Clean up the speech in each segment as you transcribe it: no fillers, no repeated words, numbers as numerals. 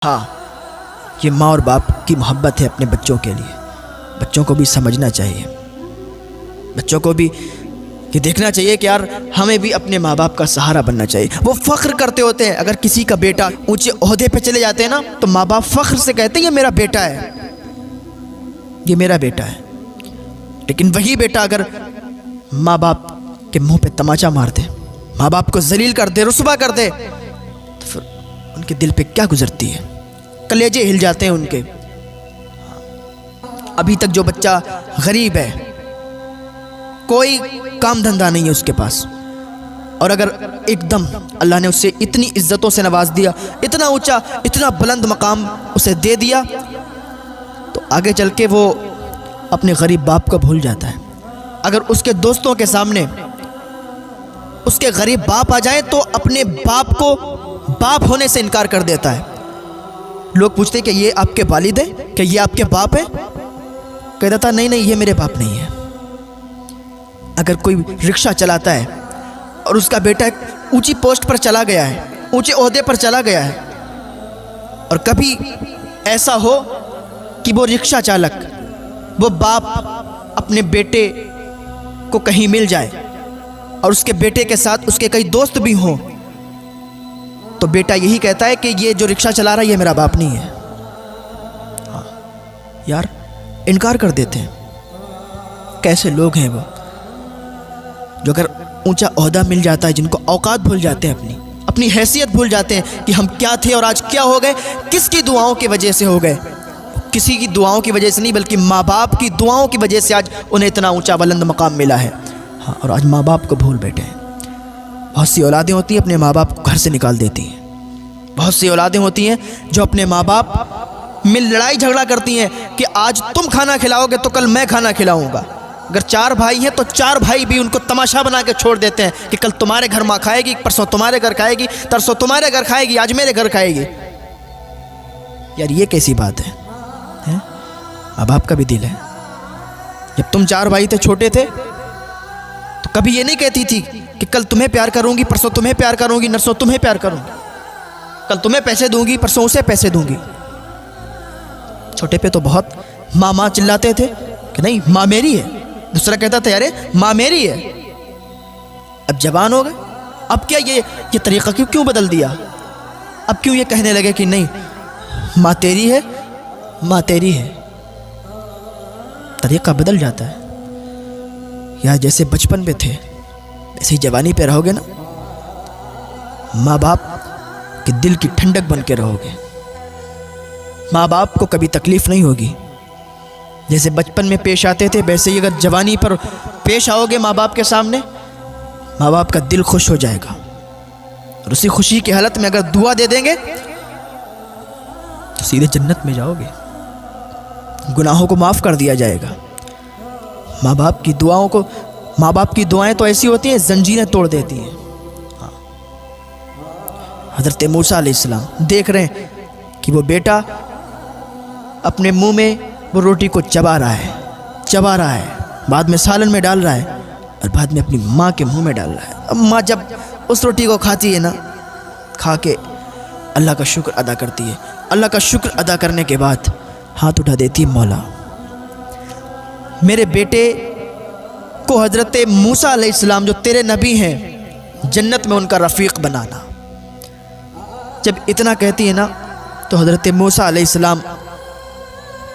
ہاں، یہ ماں اور باپ کی محبت ہے اپنے بچوں کے لیے. بچوں کو بھی سمجھنا چاہیے، بچوں کو بھی یہ دیکھنا چاہیے کہ یار ہمیں بھی اپنے ماں باپ کا سہارا بننا چاہیے. وہ فخر کرتے ہوتے ہیں، اگر کسی کا بیٹا اونچے عہدے پہ چلے جاتے ہیں نا تو ماں باپ فخر سے کہتے ہیں یہ میرا بیٹا ہے، یہ میرا بیٹا ہے. لیکن وہی بیٹا اگر ماں باپ کے منہ پہ تماچا مار دے، ماں باپ کو ذلیل کر دے، رسوا کر دے، تو پھر ان کے دل پہ کیا گزرتی ہے، کلیجے ہل جاتے ہیں ان کے. ابھی تک جو بچہ غریب ہے، کوئی کام دھندہ نہیں ہے اس کے پاس، اور اگر ایک دم اللہ نے اسے اتنی عزتوں سے نواز دیا، اتنا اونچا اتنا بلند مقام اسے دے دیا، تو آگے چل کے وہ اپنے غریب باپ کو بھول جاتا ہے. اگر اس کے دوستوں کے سامنے اس کے غریب باپ آ جائیں تو اپنے باپ کو باپ ہونے سے انکار کر دیتا ہے. لوگ پوچھتے ہیں کہ یہ آپ کے والد ہیں، کہ یہ آپ کے باپ ہیں؟ کہتا تھا نہیں نہیں، یہ میرے باپ نہیں ہے. اگر کوئی رکشہ چلاتا ہے اور اس کا بیٹا ایک اونچی پوسٹ پر چلا گیا ہے، اونچے عہدے پر چلا گیا ہے، اور کبھی ایسا ہو کہ وہ رکشہ چالک، وہ باپ اپنے بیٹے کو کہیں مل جائے اور اس کے بیٹے کے ساتھ اس کے کئی دوست بھی ہوں، تو بیٹا یہی کہتا ہے کہ یہ جو رکشہ چلا رہا ہے یہ میرا باپ نہیں ہے. ہاں یار، انکار کر دیتے ہیں. کیسے لوگ ہیں وہ جو اگر اونچا عہدہ مل جاتا ہے، جن کو اوقات بھول جاتے ہیں، اپنی حیثیت بھول جاتے ہیں کہ ہم کیا تھے اور آج کیا ہو گئے. کس کی دعاؤں کی وجہ سے ہو گئے؟ کسی کی دعاؤں کی وجہ سے نہیں، بلکہ ماں باپ کی دعاؤں کی وجہ سے آج انہیں اتنا اونچا بلند مقام ملا ہے. ہاں، اور آج ماں باپ کو بھول بیٹھے ہیں. بہت سی اولادیں ہوتی ہیں اپنے ماں باپ کو گھر سے نکال دیتی ہیں. بہت سی اولادیں ہوتی ہیں جو اپنے ماں باپ میں لڑائی جھگڑا کرتی ہیں کہ آج تم کھانا کھلاؤ گے تو کل میں کھانا کھلاؤں گا. اگر 4 بھائی ہیں تو 4 بھائی بھی ان کو تماشا بنا کے چھوڑ دیتے ہیں کہ کل تمہارے گھر ماں کھائے گی، پرسوں تمہارے گھر کھائے گی، ترسوں تمہارے گھر کھائے گی، آج میرے گھر کھائے گی. یار یہ کیسی بات ہے؟ ماں باپ کا بھی دل ہے. جب تم 4 بھائی تھے، چھوٹے تھے، تو کبھی یہ نہیں کہتی تھی کہ کل تمہیں پیار کروں گی، پرسوں تمہیں پیار کروں گی، نرسوں تمہیں پیار کروں گی، کل تمہیں پیسے دوں گی، پرسوں اسے پیسے دوں گی. چھوٹے پہ تو بہت ماں ماں چلاتے تھے کہ نہیں ماں میری ہے، دوسرا کہتا تھا ارے ماں میری ہے. اب جوان ہو گئے، اب کیا یہ طریقہ کیوں بدل دیا؟ اب کیوں یہ کہنے لگے کہ نہیں ماں تیری ہے، ماں تیری ہے؟ طریقہ بدل جاتا ہے. یا جیسے بچپن پہ تھے ایسے ہی جوانی پہ رہو گے نا، ماں باپ کے دل کی ٹھنڈک بن کے رہو گے. ماں باپ کو کبھی تکلیف نہیں ہوگی. جیسے بچپن میں پیش آتے تھے ویسے ہی اگر جوانی پر پیش آؤ گے ماں باپ کے سامنے، ماں باپ کا دل خوش ہو جائے گا. اور اسی خوشی کی حالت میں اگر دعا دے دیں گے تو سیدھے جنت میں جاؤ گے، گناہوں کو معاف کر دیا جائے گا. ماں باپ کی دعاؤں کو، ماں باپ کی دعائیں تو ایسی ہوتی ہیں زنجیریں توڑ دیتی ہیں. حضرت موسیٰ علیہ السلام دیکھ رہے ہیں کہ وہ بیٹا اپنے منہ میں وہ روٹی کو چبا رہا ہے، بعد میں سالن میں ڈال رہا ہے، اور بعد میں اپنی ماں کے منہ میں ڈال رہا ہے. اب ماں جب اس روٹی کو کھاتی ہے نا، کھا کے اللہ کا شکر ادا کرتی ہے. اللہ کا شکر ادا کرنے کے بعد ہاتھ اٹھا دیتی ہے، مولا میرے بیٹے کو حضرت موسیٰ علیہ السلام جو تیرے نبی ہیں جنت میں ان کا رفیق بنانا. جب اتنا کہتی ہے نا تو حضرت موسیٰ علیہ السلام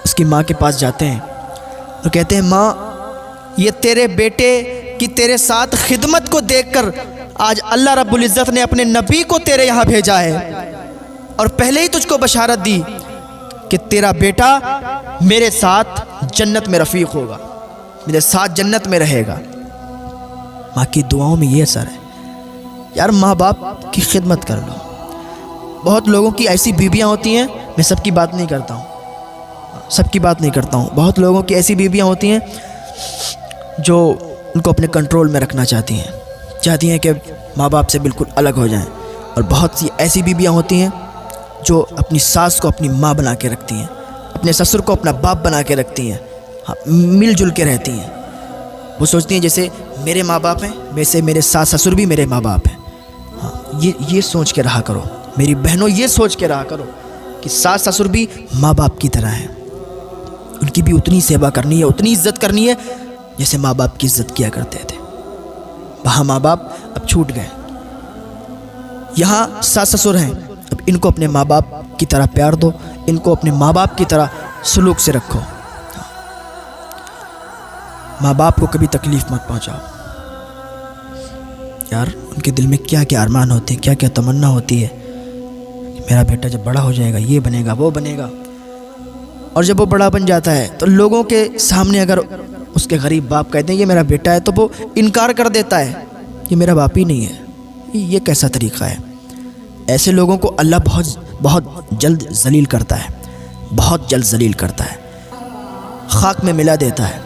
اس کی ماں کے پاس جاتے ہیں اور کہتے ہیں ماں یہ تیرے بیٹے کی تیرے ساتھ خدمت کو دیکھ کر آج اللہ رب العزت نے اپنے نبی کو تیرے یہاں بھیجا ہے، اور پہلے ہی تجھ کو بشارت دی کہ تیرا بیٹا میرے ساتھ جنت میں رفیق ہوگا، میرے ساتھ جنت میں رہے گا. ماں کی دعاؤں میں یہ اثر ہے. یار ماں باپ کی خدمت کر لو. بہت لوگوں کی ایسی بیویاں ہوتی ہیں، میں سب کی بات نہیں کرتا ہوں، بہت لوگوں کی ایسی بیویاں ہوتی ہیں جو ان کو اپنے کنٹرول میں رکھنا چاہتی ہیں کہ ماں باپ سے بالکل الگ ہو جائیں. اور بہت سی ایسی بیویاں ہوتی ہیں جو اپنی ساس کو اپنی ماں بنا کے رکھتی ہیں، اپنے سسر کو اپنا باپ بنا کے رکھتی ہیں. مل جل کے رہتی ہیں. وہ سوچتی ہیں جیسے میرے ماں باپ ہیں ویسے میرے ساس سسر بھی میرے ماں باپ ہیں. یہ سوچ کے رہا کرو میری بہنوں، یہ سوچ کے رہا کرو کہ ساس سسر بھی ماں باپ کی طرح ہیں، ان کی بھی اتنی سیوا کرنی ہے، اتنی عزت کرنی ہے جیسے ماں باپ کی عزت کیا کرتے تھے۔ وہاں ماں باپ اب چھوٹ گئے، یہاں ساس سسر ہیں، اب ان کو اپنے ماں باپ کی طرح پیار دو، ان کو اپنے ماں باپ کی طرح سلوک سے رکھو، ماں باپ کو کبھی تکلیف مت پہنچاؤ۔ یار ان کے دل میں کیا کیا ارمان ہوتے ہیں، کیا کیا تمنا ہوتی ہے کہ میرا بیٹا جب بڑا ہو جائے گا یہ بنے گا وہ بنے گا، اور جب وہ بڑا بن جاتا ہے تو لوگوں کے سامنے اگر اس کے غریب باپ کہتے ہیں یہ میرا بیٹا ہے تو وہ انکار کر دیتا ہے، یہ میرا باپ ہی نہیں ہے۔ یہ کیسا طریقہ ہے؟ ایسے لوگوں کو اللہ بہت جلد ذلیل کرتا ہے، بہت جلد ذلیل کرتا ہے، خاک میں ملا دیتا ہے،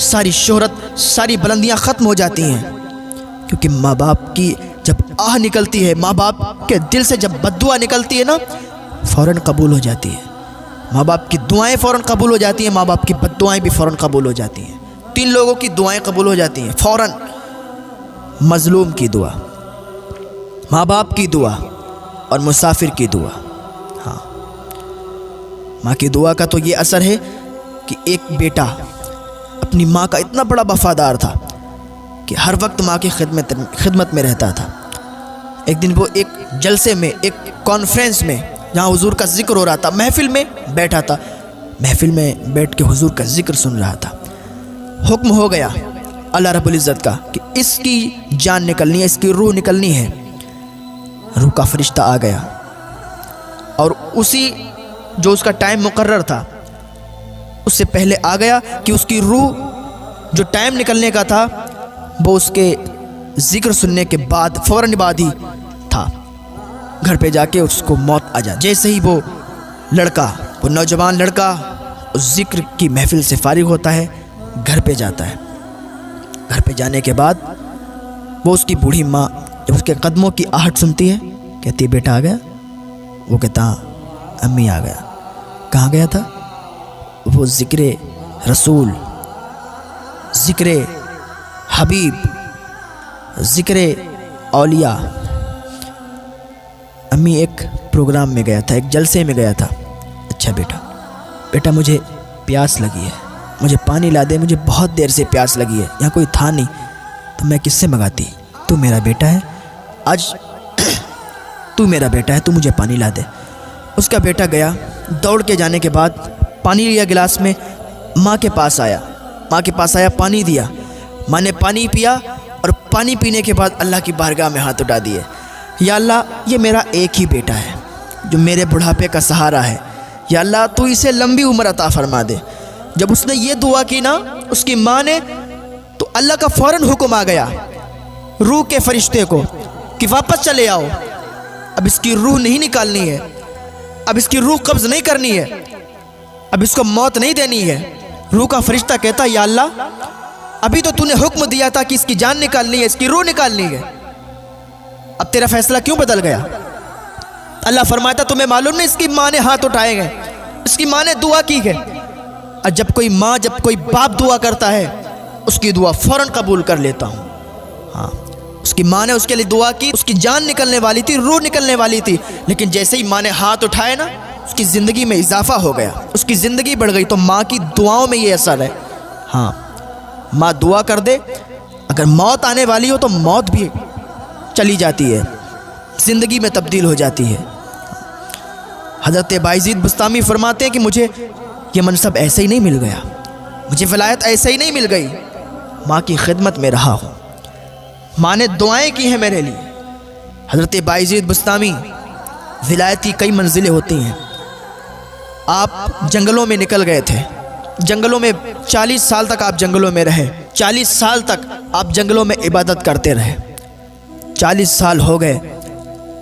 ساری شہرت ساری بلندیاں ختم ہو جاتی ہیں، کیونکہ ماں باپ کی جب آہ نکلتی ہے، ماں باپ کے دل سے جب بددعا نکلتی ہے نا فوراً قبول ہو جاتی ہے، ماں باپ کی دعائیں فوراً قبول ہو جاتی ہیں، ماں باپ کی بددعائیں بھی فوراً قبول ہو جاتی ہیں۔ 3 لوگوں کی دعائیں قبول ہو جاتی ہیں فوراً، مظلوم کی دعا، ماں باپ کی دعا اور مسافر کی دعا۔ ہاں، ماں کی دعا کا تو یہ اثر ہے کہ ایک بیٹا اپنی ماں کا اتنا بڑا وفادار تھا کہ ہر وقت ماں کی خدمت میں رہتا تھا۔ ایک دن وہ ایک جلسے میں، ایک کانفرنس میں جہاں حضور کا ذکر ہو رہا تھا، محفل میں بیٹھا تھا، محفل میں بیٹھ کے حضور کا ذکر سن رہا تھا۔ حکم ہو گیا اللہ رب العزت کا کہ اس کی جان نکلنی ہے، اس کی روح نکلنی ہے۔ روح کا فرشتہ آ گیا اور اسی جو اس کا ٹائم مقرر تھا اس سے پہلے آ گیا کہ اس کی روح جو ٹائم نکلنے کا تھا وہ اس کے ذکر سننے کے بعد فوراً بعد ہی تھا۔ گھر پہ جا کے اس کو موت آ جاتی۔ جیسے ہی وہ لڑکا، وہ نوجوان لڑکا اس ذکر کی محفل سے فارغ ہوتا ہے، گھر پہ جاتا ہے۔ گھر پہ جانے کے بعد وہ اس کی بوڑھی ماں جب اس کے قدموں کی آہٹ سنتی ہے کہتی ہے بیٹا آ گیا؟ وہ کہتا ہاں امی آ گیا۔ کہاں گیا تھا؟ وہ ذکر رسول، ذکر حبیب، ذکر اولیاء۔ امی ایک پروگرام میں گیا تھا، ایک جلسے میں گیا تھا۔ اچھا بیٹا مجھے پیاس لگی ہے، مجھے پانی لا دے، مجھے بہت دیر سے پیاس لگی ہے، یہاں کوئی تھا نہیں تو میں کس سے منگاتی؟ تو میرا بیٹا ہے، آج تو میرا بیٹا ہے، تو مجھے پانی لا دے۔ اس کا بیٹا گیا، دوڑ کے جانے کے بعد پانی لیا گلاس میں، ماں کے پاس آیا، پانی دیا۔ ماں نے پانی پیا اور پانی پینے کے بعد اللہ کی بارگاہ میں ہاتھ اٹھا دیے، یا اللہ یہ میرا ایک ہی بیٹا ہے جو میرے بڑھاپے کا سہارا ہے، یا اللہ تو اسے لمبی عمر عطا فرما دے۔ جب اس نے یہ دعا کی نا اس کی ماں نے، تو اللہ کا فوراً حکم آ گیا روح کے فرشتے کو کہ واپس چلے آؤ، اب اس کی روح نہیں نکالنی ہے، اب اس کی روح قبض نہیں کرنی ہے، اب اس کو موت نہیں دینی ہے۔ روح کا فرشتہ کہتا یا اللہ ابھی تو تو نے حکم دیا تھا کہ اس کی جان نکالنی ہے، اس کی روح نکالنی ہے، اب تیرا فیصلہ کیوں بدل گیا؟ اللہ فرماتا تمہیں معلوم نہیں اس کی ماں نے ہاتھ اٹھائے گئے، اس کی ماں نے دعا کی ہے۔ اور جب کوئی ماں، جب کوئی باپ دعا کرتا ہے اس کی دعا فوراً قبول کر لیتا ہوں۔ ہاں، اس کی ماں نے اس کے لیے دعا کی، اس کی جان نکلنے والی تھی، روح نکلنے والی تھی، لیکن جیسے ہی ماں نے ہاتھ اٹھائے نا اس کی زندگی میں اضافہ ہو گیا، اس کی زندگی بڑھ گئی۔ تو ماں کی دعاؤں میں یہ اثر ہے۔ ہاں، ماں دعا کر دے، اگر موت آنے والی ہو تو موت بھی چلی جاتی ہے، زندگی میں تبدیل ہو جاتی ہے۔ حضرت بایزید بستامی فرماتے ہیں کہ مجھے یہ منصب ایسے ہی نہیں مل گیا، مجھے ولایت ایسے ہی نہیں مل گئی، ماں کی خدمت میں رہا ہوں، ماں نے دعائیں کی ہیں میرے لیے۔ حضرت بایزید بستامی، ولایت کی کئی منزلیں ہوتی ہیں۔ آپ جنگلوں میں نکل گئے تھے، جنگلوں میں 40 سال تک آپ جنگلوں میں رہے، 40 سال تک آپ جنگلوں میں عبادت کرتے رہے، 40 سال ہو گئے۔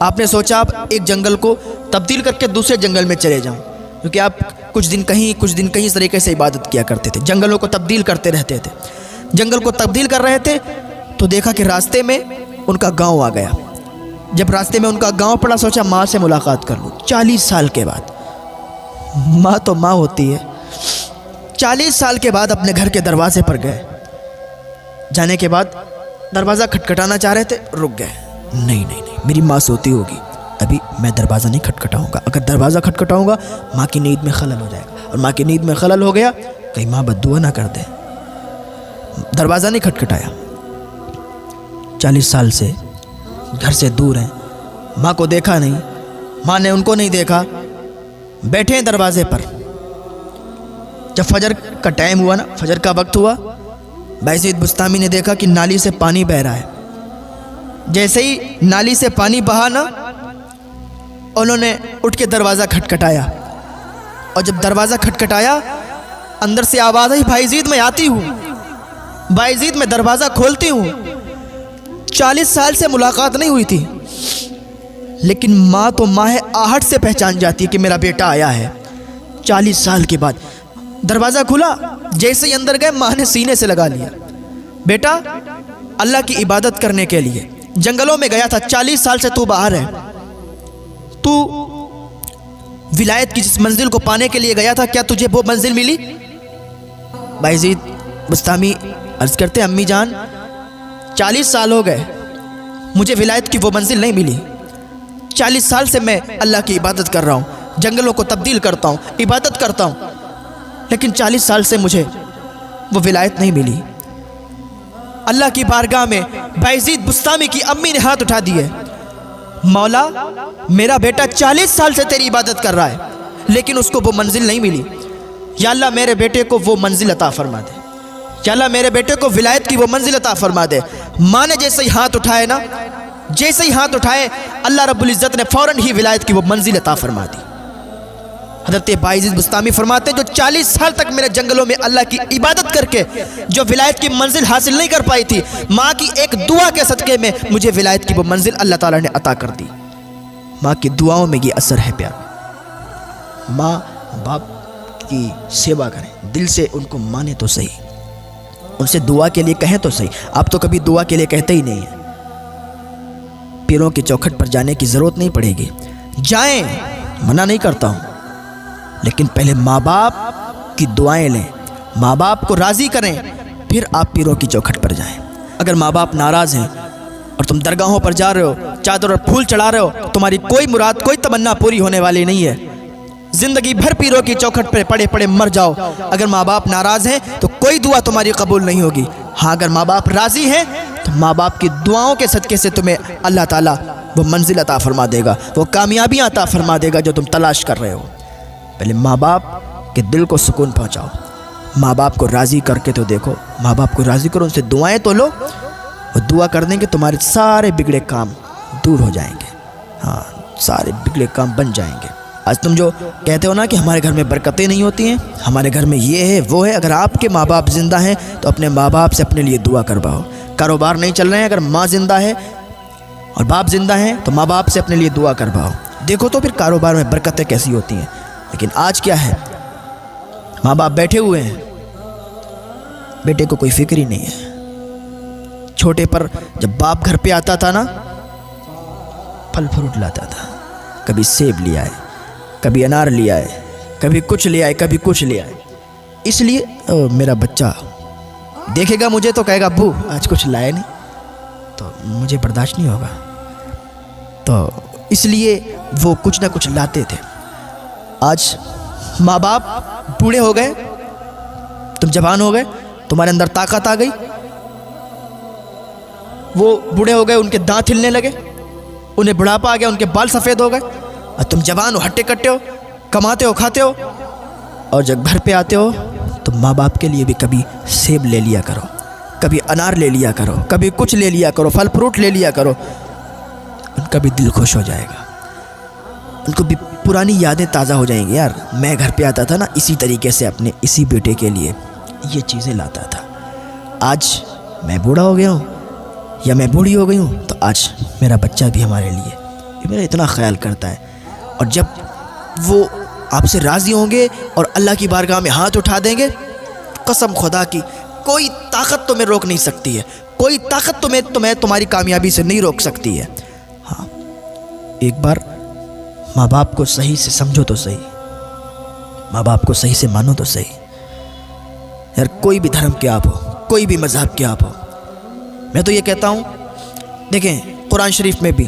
آپ نے سوچا آپ ایک جنگل کو تبدیل کر کے دوسرے جنگل میں چلے جاؤں، کیونکہ آپ کچھ دن کہیں اس طریقے سے عبادت کیا کرتے تھے، جنگلوں کو تبدیل کرتے رہتے تھے۔ جنگل کو تبدیل کر رہے تھے تو دیکھا کہ راستے میں ان کا گاؤں آ گیا۔ جب راستے میں ان کا گاؤں پڑا سوچا ماں سے ملاقات کر لوں۔ 40 سال کے بعد، ماں تو ماں ہوتی ہے، 40 سال کے بعد اپنے گھر کے دروازے پر گئے۔ جانے کے بعد دروازہ کھٹکھٹانا چاہ رہے تھے، رک گئے، نہیں میری ماں سوتی ہوگی، ابھی میں دروازہ نہیں کھٹکھٹاؤں گا. اگر دروازہ کھٹکھٹاؤں گا ماں کی نیند میں خلل ہو جائے گا, اور ماں کی نیند میں خلل ہو گیا کہیں ماں بد دعا نہ کر دے. دروازہ نہیں کھٹکھٹایا. 40 سال سے گھر سے دور ہیں, ماں کو دیکھا نہیں, ماں نے ان کو نہیں دیکھا, بیٹھے ہیں دروازے پر. جب فجر کا ٹائم ہوا نا, فجر کا وقت ہوا, بایزید بستامی نے دیکھا کہ نالی سے پانی بہہ رہا ہے. جیسے ہی نالی سے پانی بہا نا, انہوں نے اٹھ کے دروازہ کھٹکھٹایا, اور جب دروازہ کھٹکھٹایا اندر سے آواز آئی, بایزید میں آتی ہوں. بایزید میں دروازہ کھولتی ہوں. 40 سال سے ملاقات نہیں ہوئی تھی, لیکن ماں تو ماں ہے, آہٹ سے پہچان جاتی ہے کہ میرا بیٹا آیا ہے. 40 سال کے بعد دروازہ کھلا, جیسے ہی اندر گئے ماں نے سینے سے لگا لیا, بیٹا اللہ کی عبادت کرنے کے لیے جنگلوں میں گیا تھا, 40 سال سے تو باہر ہے, تو ولایت کی جس منزل کو پانے کے لیے گیا تھا, کیا تجھے وہ منزل ملی؟ بایزید بستامی عرض کرتے, امی جان 40 سال ہو گئے, مجھے ولایت کی وہ منزل نہیں ملی. 40 سال سے میں اللہ کی عبادت کر رہا ہوں, جنگلوں کو تبدیل کرتا ہوں, عبادت کرتا ہوں, لیکن 40 سال سے مجھے وہ ولایت نہیں ملی. اللہ کی بارگاہ میں بایزید بستامی کی امی نے ہاتھ اٹھا دیے, مولا میرا بیٹا 40 سال سے تیری عبادت کر رہا ہے, لیکن اس کو وہ منزل نہیں ملی. یا اللہ میرے بیٹے کو وہ منزل عطا فرما دے, یا اللہ میرے بیٹے کو ولایت کی وہ منزل عطا فرما دے. ماں نے جیسے ہی ہاتھ اٹھائے نا, جیسے ہی ہاتھ اٹھائے, اللہ رب العزت نے فوراً ہی ولایت کی وہ منزل عطا فرما دی. حضرت بایزید بستامی فرماتے ہیں, جو 40 سال تک میرے جنگلوں میں اللہ کی عبادت کر کے جو ولایت کی منزل حاصل نہیں کر پائی تھی, ماں کی ایک دعا کے صدقے میں مجھے ولایت کی وہ منزل اللہ تعالیٰ نے عطا کر دی. ماں کی دعاؤں میں یہ اثر ہے پیار. ماں باپ کی سیوا کریں, دل سے ان کو مانے تو صحیح, ان سے دعا کے لیے کہیں تو صحیح. آپ تو کبھی دعا کے لیے کہتے ہی نہیں ہیں. پیروں کی چوکھٹ پر جانے کی ضرورت نہیں پڑے گی, جائیں, منع نہیں کرتا ہوں, لیکن پہلے ماں باپ کی دعائیں لیں, ماں باپ کو راضی کریں, پھر آپ پیروں کی چوکھٹ پر جائیں. اگر ماں باپ ناراض ہیں اور تم درگاہوں پر جا رہے ہو, چادر اور پھول چڑھا رہے ہو, تمہاری کوئی مراد, کوئی تمنا پوری ہونے والی نہیں ہے. زندگی بھر پیروں کی چوکھٹ پہ پڑے پڑے مر جاؤ. اگر ماں باپ ناراض ہیں تو کوئی دعا تمہاری قبول نہیں ہوگی. ہاں اگر ماں باپ راضی ہیں تو ماں باپ کی دعاؤں کے صدقے سے تمہیں اللہ تعالیٰ وہ منزل عطا فرما دے گا, وہ کامیابیاں عطا فرما دے گا جو تم تلاش کر رہے ہو. پہلے ماں باپ کے دل کو سکون پہنچاؤ, ماں باپ کو راضی کر کے تو دیکھو, ماں باپ کو راضی کرو, ان سے دعائیں تو لو. وہ دعا کر دیں گے تمہارے سارے بگڑے کام دور ہو جائیں گے. ہاں, سارے بگڑے کام بن جائیں گے. آج تم جو کہتے ہو نا کہ ہمارے گھر میں برکتیں نہیں ہوتی ہیں, ہمارے گھر میں یہ ہے وہ ہے, اگر آپ کے ماں باپ زندہ ہیں تو اپنے ماں باپ سے اپنے لیے دعا کرواؤ. کاروبار نہیں چل رہے ہیں, اگر ماں زندہ ہے اور باپ زندہ ہیں تو ماں باپ سے اپنے لیے دعا کرواؤ. دیکھو تو پھر کاروبار میں برکتیں کیسی ہوتی ہیں. لیکن آج کیا ہے, ماں باپ بیٹھے ہوئے ہیں, بیٹے کو کوئی فکر ہی نہیں ہے. چھوٹے پر جب باپ گھر پہ آتا تھا نا, پھل فروٹ لاتا تھا, کبھی سیب لے آئے, کبھی انار لے آئے, کبھی کچھ لے آئے, کبھی کچھ لے آئے. اس لیے میرا بچہ دیکھے گا مجھے تو کہے گا ابو آج کچھ لائے نہیں, تو مجھے برداشت نہیں ہوگا. تو اس لیے وہ کچھ نہ کچھ لاتے تھے. آج ماں باپ بوڑھے ہو گئے, تم جوان ہو گئے, تمہارے اندر طاقت آ گئی, وہ بوڑھے ہو گئے, ان کے دانت ہلنے لگے, انہیں بڑھاپا آ گیا, ان کے بال سفید ہو گئے, اور تم جوان ہو, ہٹے کٹے ہو, کماتے ہو, کھاتے ہو, اور جب گھر پہ آتے ہو تو ماں باپ کے لیے بھی کبھی سیب لے لیا کرو, کبھی انار لے لیا کرو, کبھی کچھ لے لیا کرو, پھل فروٹ لے لیا کرو. ان کا بھی دل خوش ہو جائے گا, ان کو بھی پرانی یادیں تازہ ہو جائیں گی. یار میں گھر پہ آتا تھا نا, اسی طریقے سے اپنے اسی بیٹے کے لیے یہ چیزیں لاتا تھا. آج میں بوڑھا ہو گیا ہوں یا میں بوڑھی ہو گئی ہوں, تو آج میرا بچہ بھی ہمارے لیے میرا اتنا خیال کرتا ہے. اور جب وہ آپ سے راضی ہوں گے اور اللہ کی بارگاہ میں ہاتھ اٹھا دیں گے, قسم خدا کی کوئی طاقت تمہیں روک نہیں سکتی ہے, کوئی طاقت تمہیں تمہاری کامیابی سے نہیں روک سکتی ہے. ہاں, ایک بار ماں باپ کو صحیح سے سمجھو تو صحیح, ماں باپ کو صحیح سے مانو تو صحیح. یار کوئی بھی دھرم کے آپ ہو, کوئی بھی مذہب کے آپ ہو, میں تو یہ کہتا ہوں, دیکھیں قرآن شریف میں بھی